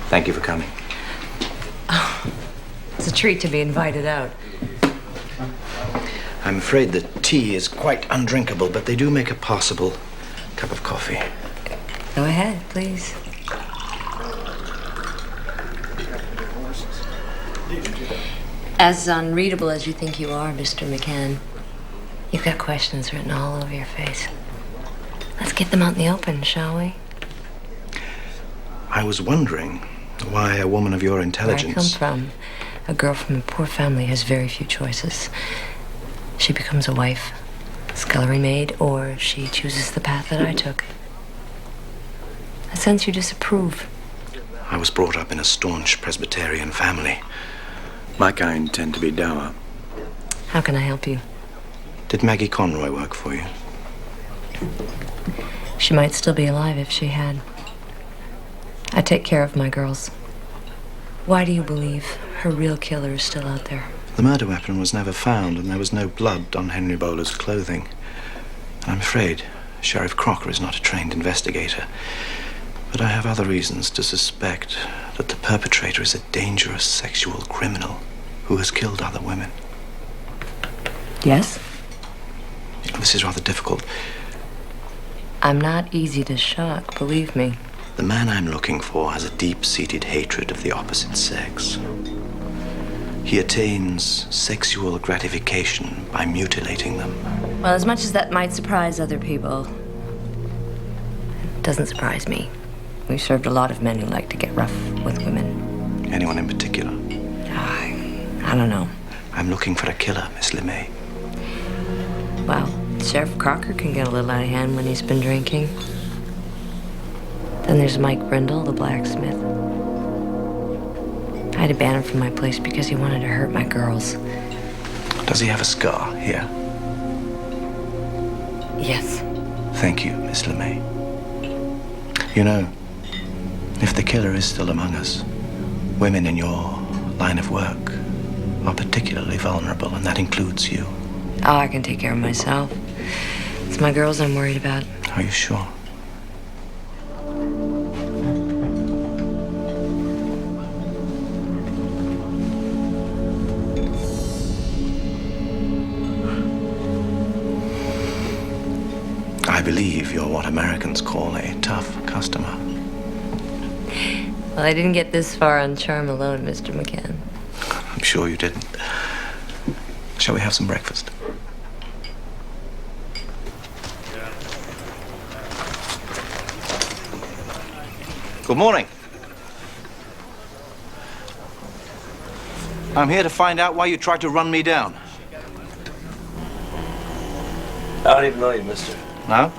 Thank you for coming. Oh, it's a treat to be invited out. I'm afraid the tea is quite undrinkable, but they do make a passable cup of coffee. Go ahead, please. As unreadable as you think you are, Mr. McCann, you've got questions written all over your face. Let's get them out in the open, shall we? I was wondering why a woman of your intelligence... Where I come from, a girl from a poor family has very few choices. She becomes a wife, scullery maid, or she chooses the path that I took. I sense you disapprove. I was brought up in a staunch Presbyterian family. My kind tend to be dour. How can I help you? Did Maggie Conroy work for you? She might still be alive if she had. I take care of my girls. Why do you believe her real killer is still out there? The murder weapon was never found, and there was no blood on Henry Bowler's clothing. And I'm afraid Sheriff Crocker is not a trained investigator. But I have other reasons to suspect that the perpetrator is a dangerous sexual criminal who has killed other women. Yes? This is rather difficult. I'm not easy to shock, believe me. The man I'm looking for has a deep-seated hatred of the opposite sex. He attains sexual gratification by mutilating them. Well, as much as that might surprise other people, it doesn't surprise me. We've served a lot of men who like to get rough with women. Anyone in particular? I don't know. I'm looking for a killer, Miss LeMay. Well, Sheriff Crocker can get a little out of hand when he's been drinking. Then there's Mike Brindle, the blacksmith. I had to ban him from my place because he wanted to hurt my girls. Does he have a scar here? Yes. Thank you, Miss LeMay. You know, if the killer is still among us, women in your line of work are particularly vulnerable, and that includes you. Oh, I can take care of myself. It's my girls I'm worried about. Are you sure? I believe you're what Americans call a tough customer. Well, I didn't get this far on charm alone, Mr. McCann. I'm sure you didn't. Shall we have some breakfast? Good morning. I'm here to find out why you tried to run me down. I don't even know you, mister. No?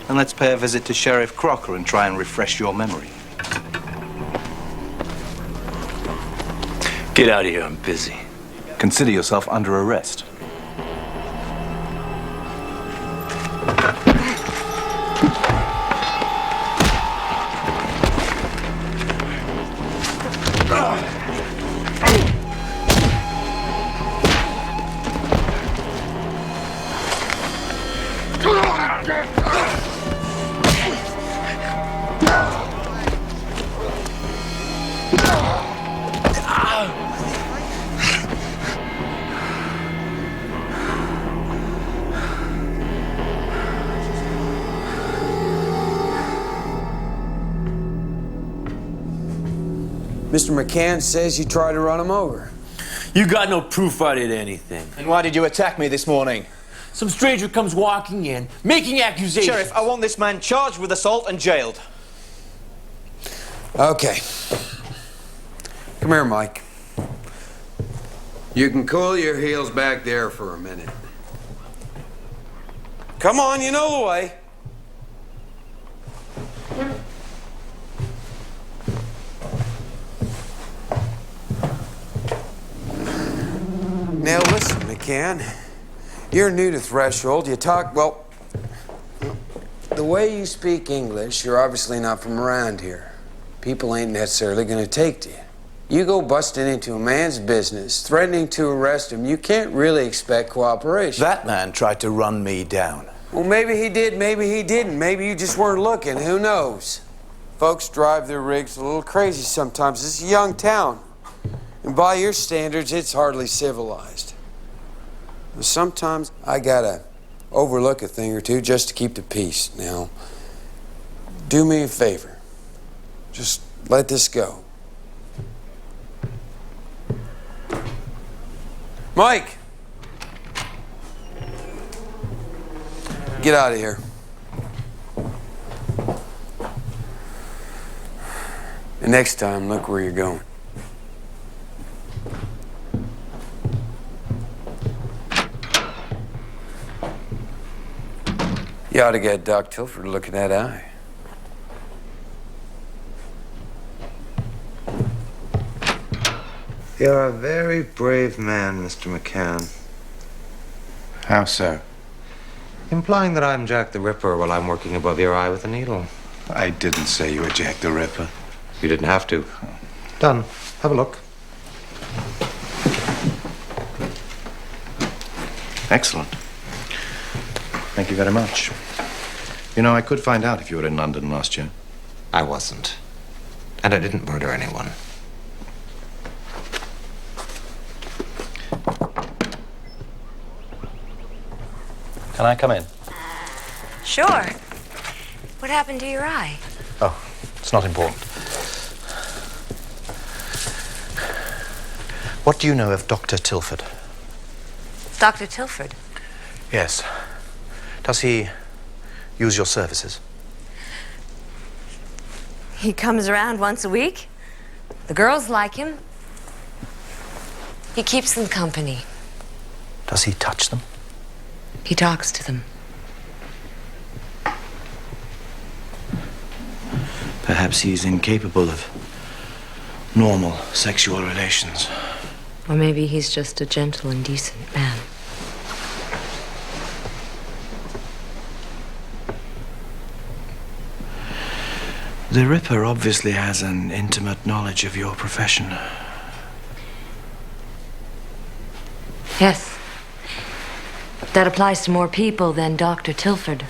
Then let's pay a visit to Sheriff Crocker and try and refresh your memory. Get out of here, I'm busy. Consider yourself under arrest. Mr. McCann says you tried to run him over. You got no proof I did anything. And why did you attack me this morning? Some stranger comes walking in, making accusations. Sheriff, I want this man charged with assault and jailed. Okay. Come here, Mike. You can cool your heels back there for a minute. Come on, you know the way. Now listen, McCann. You're new to Threshold. You talk, well, the way you speak English, you're obviously not from around here. People ain't necessarily gonna take to you. You go busting into a man's business, threatening to arrest him, you can't really expect cooperation. That man tried to run me down. Well, maybe he did, maybe he didn't. Maybe you just weren't looking. Who knows? Folks drive their rigs a little crazy sometimes. It's a young town. And by your standards, it's hardly civilized. But sometimes I gotta overlook a thing or two just to keep the peace. Now, do me a favor. Just let this go. Mike! Get out of here. And next time, look where you're going. You ought to get Doc Tilford to look in that eye. You're a very brave man, Mr. McCann. How so? Implying that I'm Jack the Ripper while I'm working above your eye with a needle. I didn't say you were Jack the Ripper. You didn't have to. Done. Have a look. Excellent. Thank you very much. You know, I could find out if you were in London last year. I wasn't. And I didn't murder anyone. Can I come in? Sure. What happened to your eye? Oh, it's not important. What do you know of Dr. Tilford? Dr. Tilford? Yes. Does he use your services? He comes around once a week. The girls like him. He keeps them company. Does he touch them? He talks to them. Perhaps he's incapable of normal sexual relations. Or maybe he's just a gentle and decent man. The Ripper obviously has an intimate knowledge of your profession. Yes. That applies to more people than Dr. Tilford.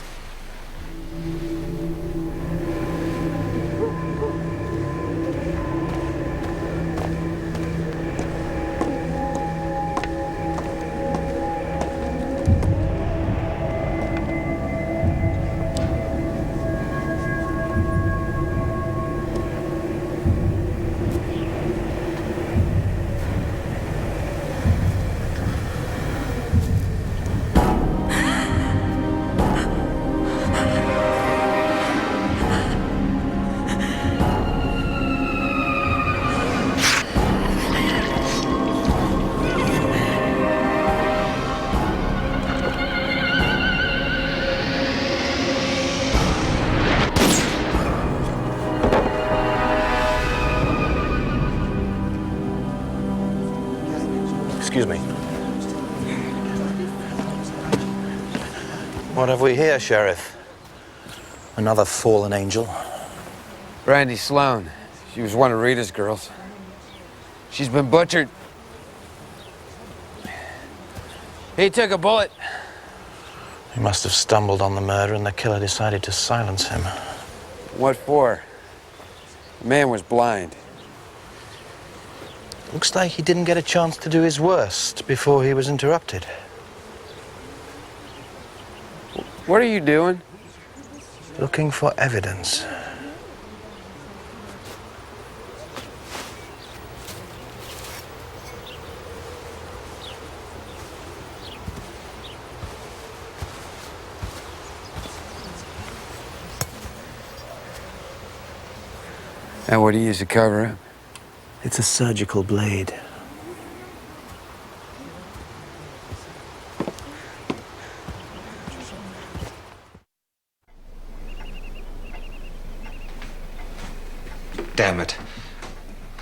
Excuse me. What have we here, Sheriff? Another fallen angel? Brandy Sloan. She was one of Rita's girls. She's been butchered. He took a bullet. He must have stumbled on the murder and the killer decided to silence him. What for? The man was blind. Looks like he didn't get a chance to do his worst before he was interrupted. What are you doing? Looking for evidence. And what do you use to cover up? It's a surgical blade. Damn it.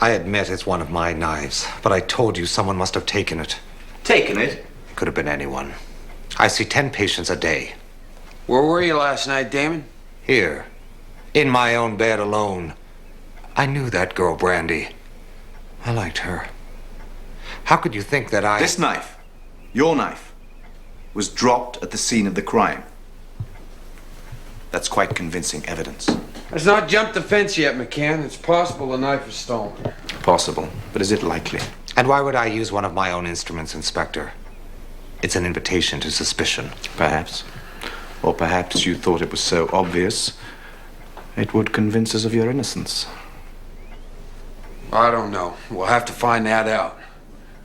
I admit it's one of my knives, but I told you someone must have taken it. Taken it? Could have been anyone. I see 10 patients a day. Where were you last night, Damon? Here. In my own bed alone. I knew that girl, Brandy. I liked her. How could you think that I... This knife, your knife, was dropped at the scene of the crime. That's quite convincing evidence. It's not jumped the fence yet, McCann. It's possible the knife was stolen. Possible, but is it likely? And why would I use one of my own instruments, Inspector? It's an invitation to suspicion. Perhaps. Or perhaps you thought it was so obvious it would convince us of your innocence. I don't know. We'll have to find that out.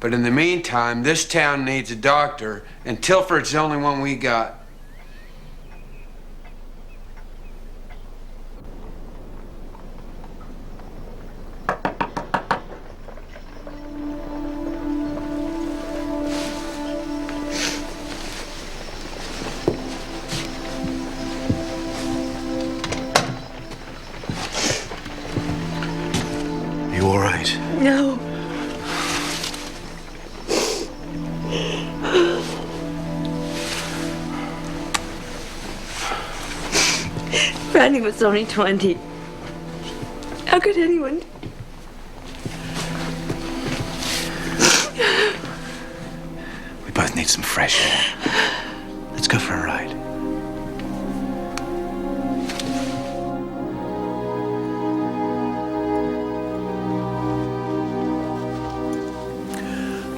But in the meantime, this town needs a doctor, and Tilford's the only one we got. You all right? No. Randy was only 20. How could anyone? We both need some fresh air. Let's go for a ride.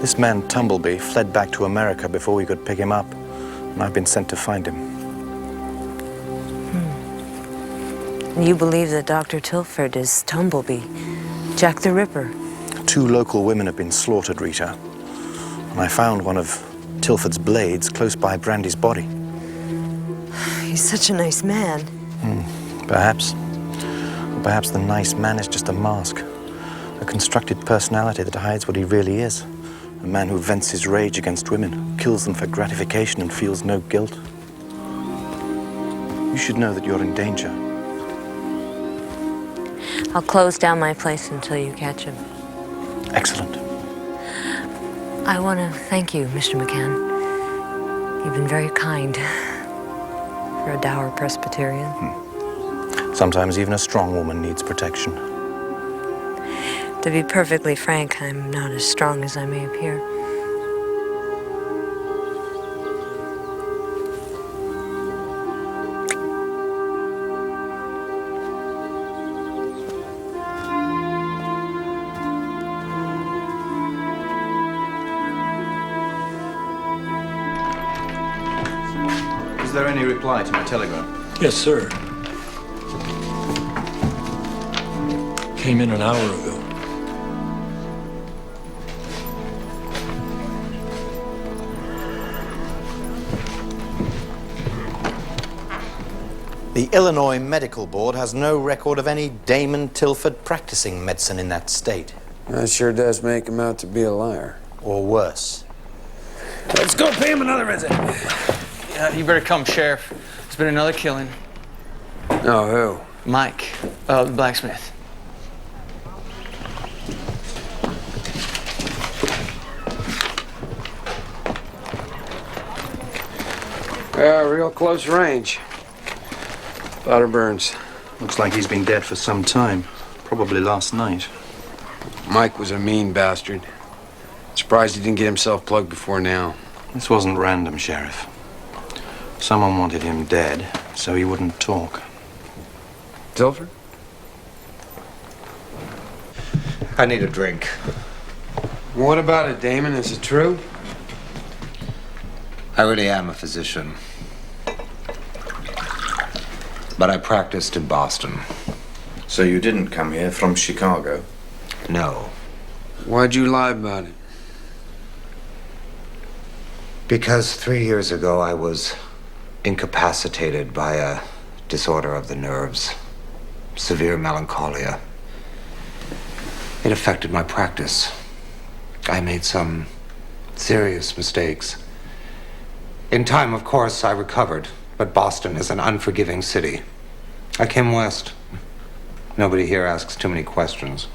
This man, Tumbleby, fled back to America before we could pick him up, and I've been sent to find him. You believe that Dr. Tilford is Tumbleby, Jack the Ripper? 2 local women have been slaughtered, Rita. And I found one of Tilford's blades close by Brandy's body. He's such a nice man. Perhaps. Or perhaps the nice man is just a mask. A constructed personality that hides what he really is. A man who vents his rage against women, kills them for gratification and feels no guilt. You should know that you're in danger. I'll close down my place until you catch him. Excellent. I want to thank you, Mr. McCann. You've been very kind for a dour Presbyterian. Sometimes even a strong woman needs protection. To be perfectly frank, I'm not as strong as I may appear. Is there any reply to my telegram? Yes, sir. Came in an hour ago. The Illinois Medical Board has no record of any Damon Tilford practicing medicine in that state. That sure does make him out to be a liar. Or worse. Let's go pay him another visit. Yeah, you better come, Sheriff. There's been another killing. No, who? Mike, the blacksmith. Real close range. Powder burns. Looks like he's been dead for some time. Probably last night. Mike was a mean bastard. Surprised he didn't get himself plugged before now. This wasn't random, Sheriff. Someone wanted him dead, so he wouldn't talk. Tilford? I need a drink. What about it, Damon? Is it true? I really am a physician. But I practiced in Boston. So you didn't come here from Chicago? No. Why'd you lie about it? Because 3 years ago I was incapacitated by a disorder of the nerves. Severe melancholia. It affected my practice. I made some serious mistakes. In time, of course, I recovered, but Boston is an unforgiving city. I came west. Nobody here asks too many questions.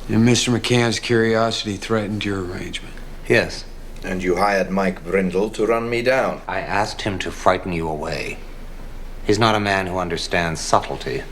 And Mr. McCann's curiosity threatened your arrangement. Yes. And you hired Mike Brindle to run me down. I asked him to frighten you away. He's not a man who understands subtlety.